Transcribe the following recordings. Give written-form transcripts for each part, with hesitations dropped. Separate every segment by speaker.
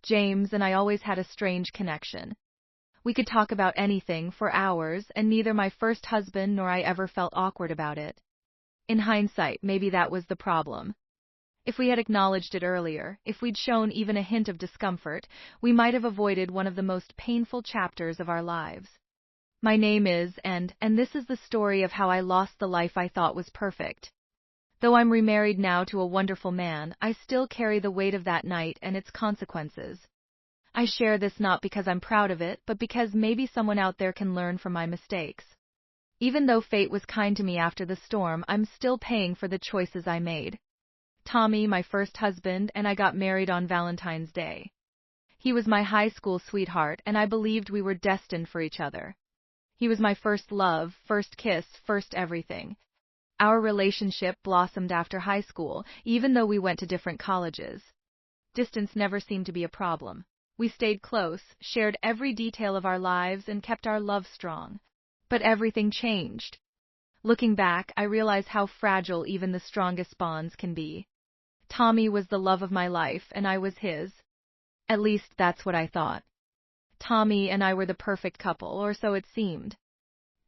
Speaker 1: James and I always had a strange connection. We could talk about anything for hours, and neither my first husband nor I ever felt awkward about it. In hindsight, maybe that was the problem. If we had acknowledged it earlier, if we'd shown even a hint of discomfort, we might have avoided one of the most painful chapters of our lives. My name is, and this is the story of how I lost the life I thought was perfect. Though I'm remarried now to a wonderful man, I still carry the weight of that night and its consequences. I share this not because I'm proud of it, but because maybe someone out there can learn from my mistakes. Even though fate was kind to me after the storm, I'm still paying for the choices I made. Tommy, my first husband, and I got married on Valentine's Day. He was my high school sweetheart, and I believed we were destined for each other. He was my first love, first kiss, first everything. Our relationship blossomed after high school, even though we went to different colleges. Distance never seemed to be a problem. We stayed close, shared every detail of our lives, and kept our love strong. But everything changed. Looking back, I realize how fragile even the strongest bonds can be. Tommy was the love of my life, and I was his. At least that's what I thought. Tommy and I were the perfect couple, or so it seemed.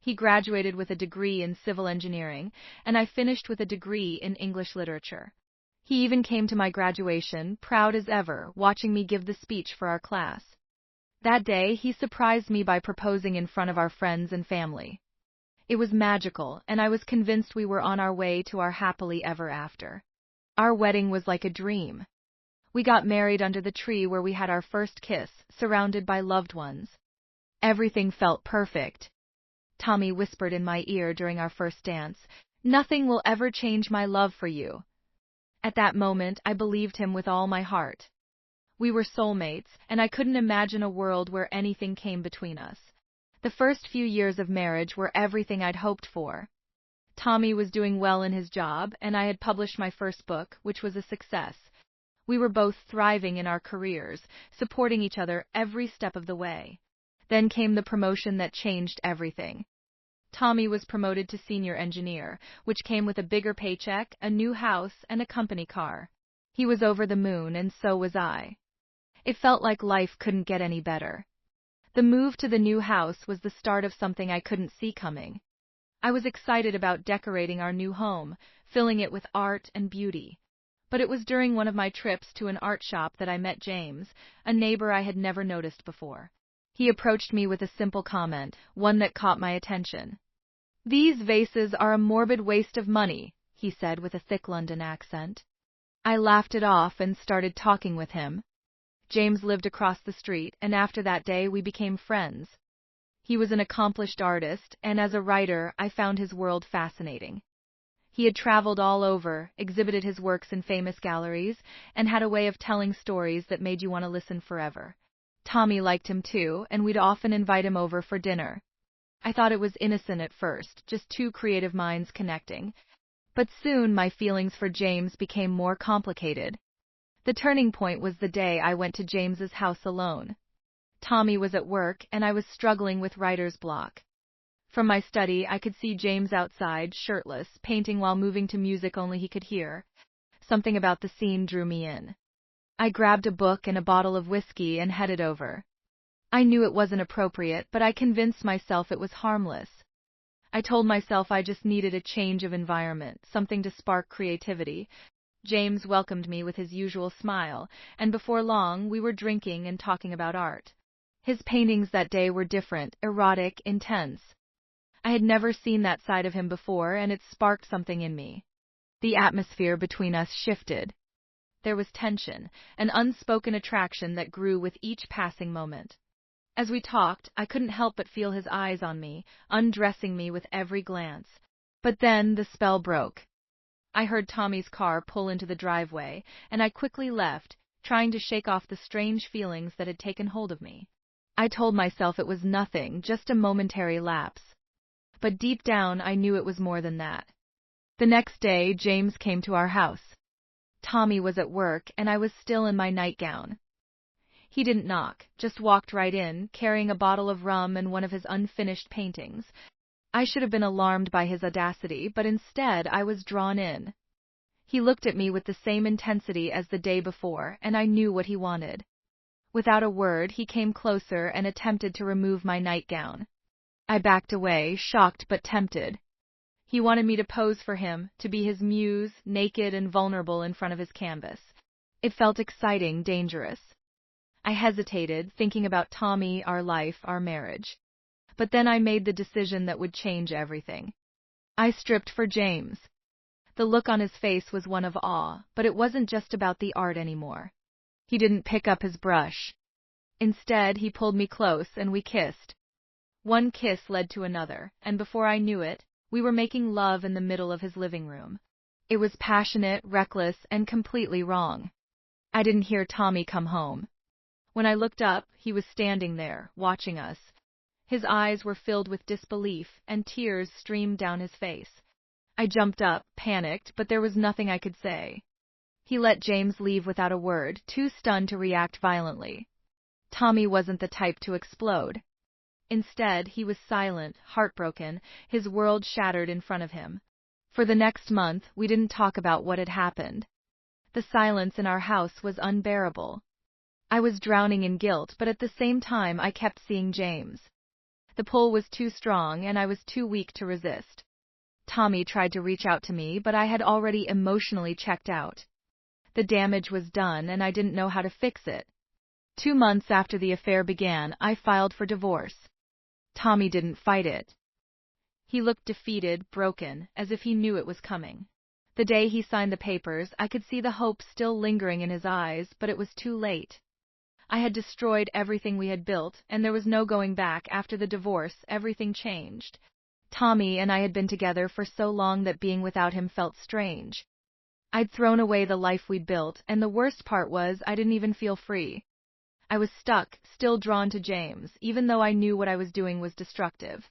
Speaker 1: He graduated with a degree in civil engineering, and I finished with a degree in English literature. He even came to my graduation, proud as ever, watching me give the speech for our class. That day, he surprised me by proposing in front of our friends and family. It was magical, and I was convinced we were on our way to our happily ever after. Our wedding was like a dream. We got married under the tree where we had our first kiss, surrounded by loved ones. Everything felt perfect. Tommy whispered in my ear during our first dance, "Nothing will ever change my love for you." At that moment, I believed him with all my heart. We were soulmates, and I couldn't imagine a world where anything came between us. The first few years of marriage were everything I'd hoped for. Tommy was doing well in his job, and I had published my first book, which was a success. We were both thriving in our careers, supporting each other every step of the way. Then came the promotion that changed everything. Tommy was promoted to senior engineer, which came with a bigger paycheck, a new house, and a company car. He was over the moon, and so was I. It felt like life couldn't get any better. The move to the new house was the start of something I couldn't see coming. I was excited about decorating our new home, filling it with art and beauty. But it was during one of my trips to an art shop that I met James, a neighbor I had never noticed before. He approached me with a simple comment, one that caught my attention. "These vases are a morbid waste of money," he said with a thick London accent. I laughed it off and started talking with him. James lived across the street, and after that day we became friends. He was an accomplished artist, and as a writer, I found his world fascinating. He had traveled all over, exhibited his works in famous galleries, and had a way of telling stories that made you want to listen forever. Tommy liked him too, and we'd often invite him over for dinner. I thought it was innocent at first, just two creative minds connecting. But soon my feelings for James became more complicated. The turning point was the day I went to James's house alone. Tommy was at work, and I was struggling with writer's block. From my study, I could see James outside, shirtless, painting while moving to music only he could hear. Something about the scene drew me in. I grabbed a book and a bottle of whiskey and headed over. I knew it wasn't appropriate, but I convinced myself it was harmless. I told myself I just needed a change of environment, something to spark creativity. James welcomed me with his usual smile, and before long we were drinking and talking about art. His paintings that day were different, erotic, intense. I had never seen that side of him before, and it sparked something in me. The atmosphere between us shifted. There was tension, an unspoken attraction that grew with each passing moment. As we talked, I couldn't help but feel his eyes on me, undressing me with every glance. But then the spell broke. I heard Tommy's car pull into the driveway, and I quickly left, trying to shake off the strange feelings that had taken hold of me. I told myself it was nothing, just a momentary lapse. But deep down, I knew it was more than that. The next day, James came to our house. Tommy was at work, and I was still in my nightgown. He didn't knock, just walked right in, carrying a bottle of rum and one of his unfinished paintings. I should have been alarmed by his audacity, but instead I was drawn in. He looked at me with the same intensity as the day before, and I knew what he wanted. Without a word, he came closer and attempted to remove my nightgown. I backed away, shocked but tempted. He wanted me to pose for him, to be his muse, naked and vulnerable in front of his canvas. It felt exciting, dangerous. I hesitated, thinking about Tommy, our life, our marriage. But then I made the decision that would change everything. I stripped for James. The look on his face was one of awe, but it wasn't just about the art anymore. He didn't pick up his brush. Instead, he pulled me close and we kissed. One kiss led to another, and before I knew it, we were making love in the middle of his living room. It was passionate, reckless, and completely wrong. I didn't hear Tommy come home. When I looked up, he was standing there, watching us. His eyes were filled with disbelief, and tears streamed down his face. I jumped up, panicked, but there was nothing I could say. He let James leave without a word, too stunned to react violently. Tommy wasn't the type to explode. Instead, he was silent, heartbroken, his world shattered in front of him. For the next month, we didn't talk about what had happened. The silence in our house was unbearable. I was drowning in guilt, but at the same time I kept seeing James. The pull was too strong, and I was too weak to resist. Tommy tried to reach out to me, but I had already emotionally checked out. The damage was done, and I didn't know how to fix it. 2 months after the affair began, I filed for divorce. Tommy didn't fight it. He looked defeated, broken, as if he knew it was coming. The day he signed the papers, I could see the hope still lingering in his eyes, but it was too late. I had destroyed everything we had built, and there was no going back. After the divorce, everything changed. Tommy and I had been together for so long that being without him felt strange. I'd thrown away the life we'd built, and the worst part was I didn't even feel free. I was stuck, still drawn to James, even though I knew what I was doing was destructive.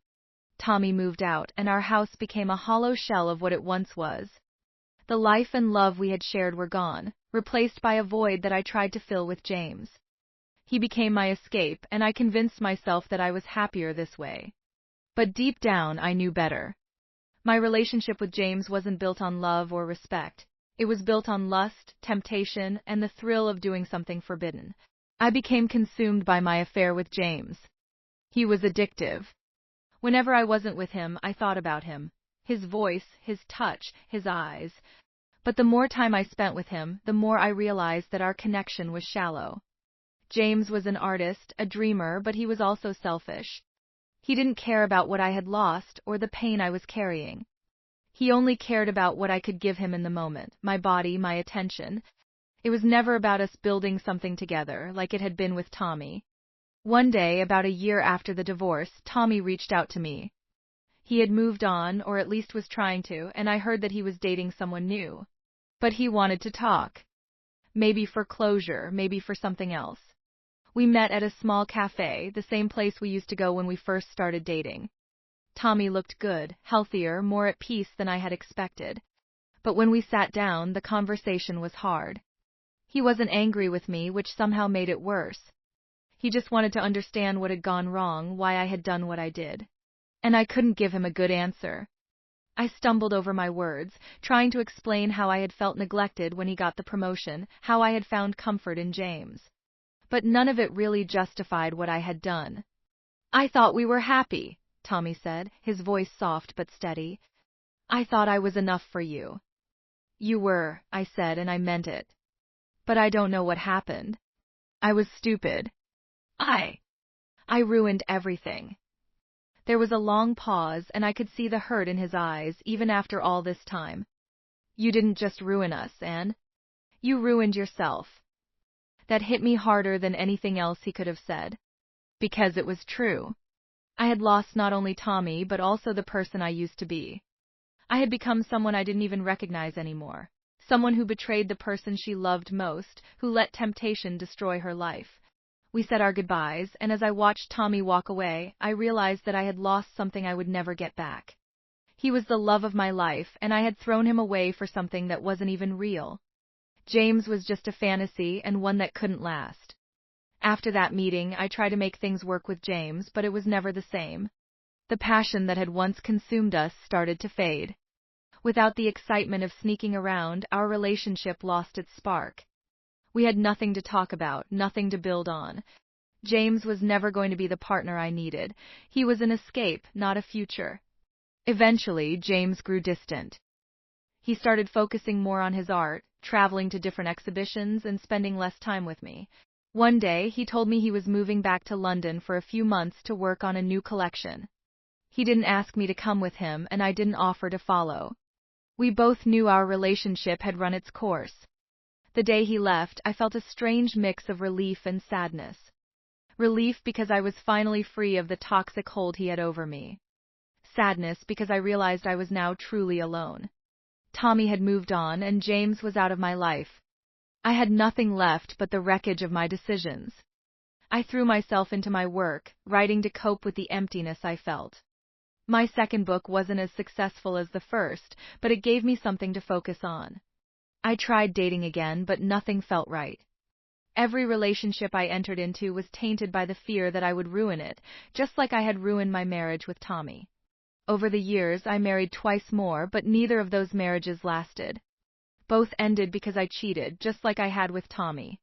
Speaker 1: Tommy moved out, and our house became a hollow shell of what it once was. The life and love we had shared were gone, replaced by a void that I tried to fill with James. He became my escape, and I convinced myself that I was happier this way. But deep down, I knew better. My relationship with James wasn't built on love or respect. It was built on lust, temptation, and the thrill of doing something forbidden. I became consumed by my affair with James. He was addictive. Whenever I wasn't with him, I thought about him. His voice, his touch, his eyes. But the more time I spent with him, the more I realized that our connection was shallow. James was an artist, a dreamer, but he was also selfish. He didn't care about what I had lost or the pain I was carrying. He only cared about what I could give him in the moment, my body, my attention. It was never about us building something together, like it had been with Tommy. One day, about a year after the divorce, Tommy reached out to me. He had moved on, or at least was trying to, and I heard that he was dating someone new. But he wanted to talk. Maybe for closure, maybe for something else. We met at a small cafe, the same place we used to go when we first started dating. Tommy looked good, healthier, more at peace than I had expected. But when we sat down, the conversation was hard. He wasn't angry with me, which somehow made it worse. He just wanted to understand what had gone wrong, why I had done what I did. And I couldn't give him a good answer. I stumbled over my words, trying to explain how I had felt neglected when he got the promotion, how I had found comfort in James. But none of it really justified what I had done. "I thought we were happy," Tommy said, his voice soft but steady. "I thought I was enough for you." "You were," I said, and I meant it. "But I don't know what happened. I was stupid. I ruined everything." There was a long pause, and I could see the hurt in his eyes, even after all this time. "You didn't just ruin us, Anne. You ruined yourself." That hit me harder than anything else he could have said. Because it was true. I had lost not only Tommy, but also the person I used to be. I had become someone I didn't even recognize anymore. Someone who betrayed the person she loved most, who let temptation destroy her life. We said our goodbyes, and as I watched Tommy walk away, I realized that I had lost something I would never get back. He was the love of my life, and I had thrown him away for something that wasn't even real. James was just a fantasy, and one that couldn't last. After that meeting, I tried to make things work with James, but it was never the same. The passion that had once consumed us started to fade. Without the excitement of sneaking around, our relationship lost its spark. We had nothing to talk about, nothing to build on. James was never going to be the partner I needed. He was an escape, not a future. Eventually, James grew distant. He started focusing more on his art, traveling to different exhibitions, and spending less time with me. One day, he told me he was moving back to London for a few months to work on a new collection. He didn't ask me to come with him, and I didn't offer to follow. We both knew our relationship had run its course. The day he left, I felt a strange mix of relief and sadness. Relief because I was finally free of the toxic hold he had over me. Sadness because I realized I was now truly alone. Tommy had moved on, and James was out of my life. I had nothing left but the wreckage of my decisions. I threw myself into my work, writing to cope with the emptiness I felt. My second book wasn't as successful as the first, but it gave me something to focus on. I tried dating again, but nothing felt right. Every relationship I entered into was tainted by the fear that I would ruin it, just like I had ruined my marriage with Tommy. Over the years, I married twice more, but neither of those marriages lasted. Both ended because I cheated, just like I had with Tommy.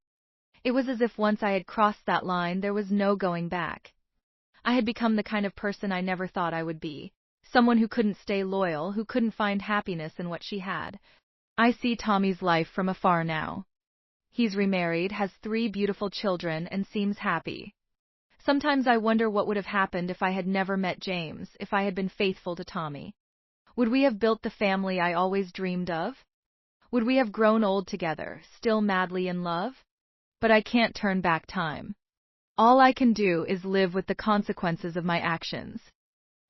Speaker 1: It was as if once I had crossed that line, there was no going back. I had become the kind of person I never thought I would be. Someone who couldn't stay loyal, who couldn't find happiness in what she had. I see Tommy's life from afar now. He's remarried, has 3 beautiful children, and seems happy. Sometimes I wonder what would have happened if I had never met James, if I had been faithful to Tommy. Would we have built the family I always dreamed of? Would we have grown old together, still madly in love? But I can't turn back time. All I can do is live with the consequences of my actions.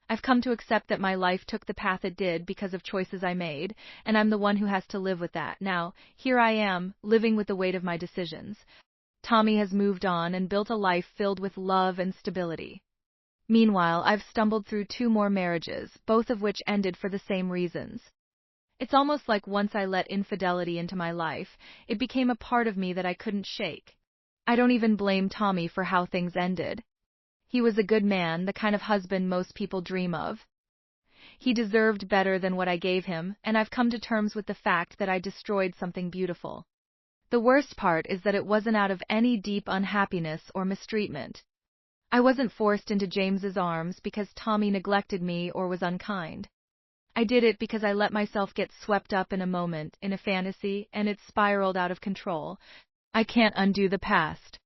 Speaker 1: I've come to accept that my life took the path it did because of choices I made, and I'm the one who has to live with that. Now, here I am, living with the weight of my decisions. Tommy has moved on and built a life filled with love and stability. Meanwhile, I've stumbled through 2 more marriages, both of which ended for the same reasons. It's almost like once I let infidelity into my life, it became a part of me that I couldn't shake. I don't even blame Tommy for how things ended. He was a good man, the kind of husband most people dream of. He deserved better than what I gave him, and I've come to terms with the fact that I destroyed something beautiful. The worst part is that it wasn't out of any deep unhappiness or mistreatment. I wasn't forced into James's arms because Tommy neglected me or was unkind. I did it because I let myself get swept up in a moment, in a fantasy, and it spiraled out of control. I can't undo the past.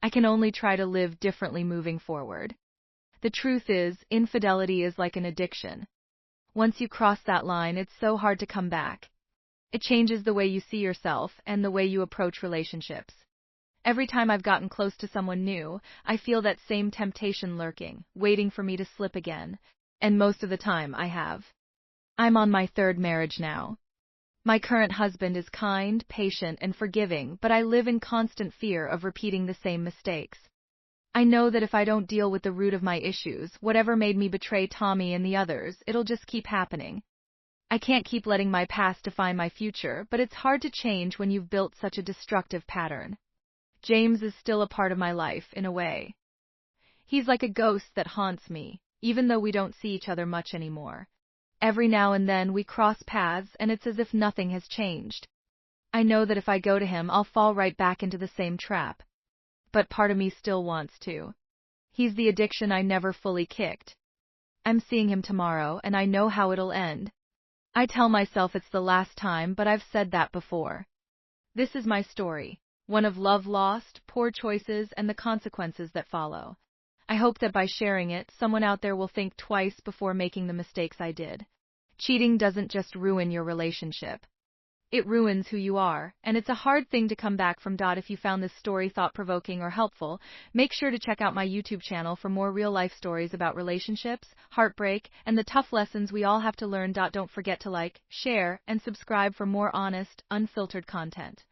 Speaker 1: I can only try to live differently moving forward. The truth is, infidelity is like an addiction. Once you cross that line, it's so hard to come back. It changes the way you see yourself and the way you approach relationships. Every time I've gotten close to someone new, I feel that same temptation lurking, waiting for me to slip again. And most of the time, I have. I'm on my 3rd marriage now. My current husband is kind, patient, and forgiving, but I live in constant fear of repeating the same mistakes. I know that if I don't deal with the root of my issues, whatever made me betray Tommy and the others, it'll just keep happening. I can't keep letting my past define my future, but it's hard to change when you've built such a destructive pattern. James is still a part of my life, in a way. He's like a ghost that haunts me, even though we don't see each other much anymore. Every now and then we cross paths, and it's as if nothing has changed. I know that if I go to him, I'll fall right back into the same trap. But part of me still wants to. He's the addiction I never fully kicked. I'm seeing him tomorrow, and I know how it'll end. I tell myself it's the last time, but I've said that before. This is my story, one of love lost, poor choices, and the consequences that follow. I hope that by sharing it, someone out there will think twice before making the mistakes I did. Cheating doesn't just ruin your relationship. It ruins who you are, and it's a hard thing to come back from. If you found this story thought-provoking or helpful, make sure to check out my YouTube channel for more real-life stories about relationships, heartbreak, and the tough lessons we all have to learn. Don't forget to like, share, and subscribe for more honest, unfiltered content.